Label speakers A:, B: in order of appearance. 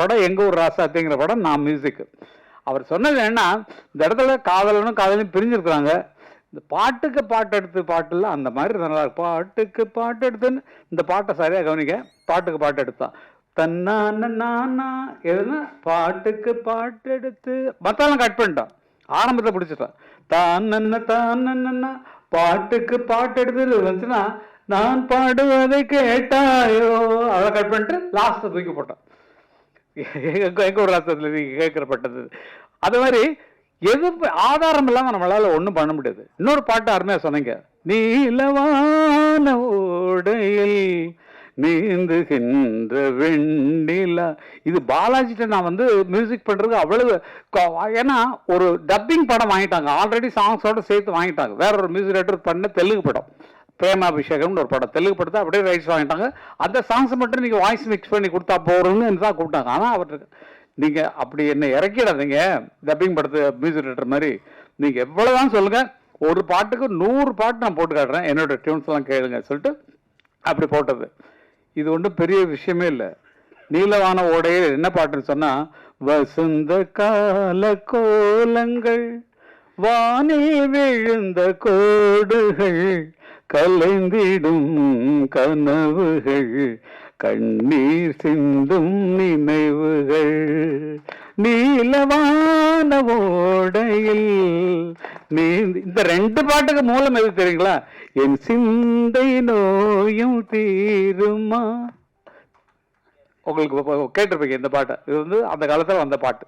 A: படம் எங்க ஊர் ராசாத்திங்கிற படம் நான் மியூசிக். அவர் சொன்னது என்னன்னா, இந்த இடத்துல காதலனும் காதலையும் பிரிஞ்சிருக்கிறாங்க. இந்த பாட்டுக்கு பாட்டு எடுத்து பாட்டுல அந்த மாதிரி நல்லா இருக்கு. பாட்டுக்கு பாட்டு எடுத்துன்னு இந்த பாட்டை சரியா கவனிக்க. பாட்டுக்கு பாட்டு எடுத்தான் தன்னானா எதுனா பாட்டுக்கு பாட்டு எடுத்து மத்தாலும் கட் பண்ணிட்டான். ஆரம்பத்தை பிடிச்சிட்டான். தானன்னா பாட்டுக்கு பாட்டு எடுத்து வந்துச்சுன்னா நான் பாடுவதை கேட்டாயோ அதை கட் பண்ணிட்டு லாஸ்ட்டை தூக்கி போட்டான். எங்க ஒரு ராசத்துல நீங்க கேட்கப்பட்டது அது மாதிரி எது ஆதாரம் இல்லாம நம்மளால ஒண்ணும் பண்ண முடியாது. இன்னொரு பாட்டு அருமையா சொன்னீங்க, நீலவான ஓடையில் நீந்துகின்ற வெண்ணிலா. இது பாலாஜிட்ட நான் வந்து மியூசிக் பண்றதுக்கு அவ்வளவு, ஏன்னா ஒரு டப்பிங் படம் வாங்கிட்டாங்க, ஆல்ரெடி சாங்ஸோட சேர்த்து வாங்கிட்டாங்க. வேற ஒரு மியூசிக் டைரக்டர் பண்ண தெலுங்கு படம் பிரேமாபிஷேகம்னு ஒரு படம், தெலுங்கு படத்தை அப்படியே ரைட்ஸ் வாங்கிட்டாங்க. அந்த சாங்ஸ் மட்டும் நீங்க வாய்ஸ் மிக்ஸ் பண்ணி கொடுத்தா போறோம்னு தான் கூப்பிட்டாங்க. ஆனா அவருக்கு நீங்க அப்படி என்ன இறக்கிடாதீங்க, டப்பிங் படத்து மியூசிக் டைரக்டர் மாதிரி. நீங்க எவ்வளவுதான் சொல்லுங்க, ஒரு பாட்டுக்கு 100 பாட்டு நான் போட்டு காட்டுறேன், என்னோட டியூன்ஸ் எல்லாம் கேளுங்க சொல்லிட்டு அப்படி போட்டது. இது ஒன்றும் பெரிய விஷயமே இல்லை. நீலவான ஓடையில் என்ன பாட்டுன்னு சொன்னா, வசந்த கால கோலங்கள் வானில் விழுந்த கோடுகள் கலைந்திடும் கனவுகள் கண்ணீர் சிந்தும் நினைவுகள் நீலவான ஓடையில் நீ. இந்த 2 பாட்டுக்கு மூலம் எது தெரியுங்களா? என் சிந்தை நோயும் தீருமா. உங்களுக்கு கேட்டிருப்பீங்க இந்த பாட்டை. இது வந்து அந்த காலத்துல வந்த பாட்டு.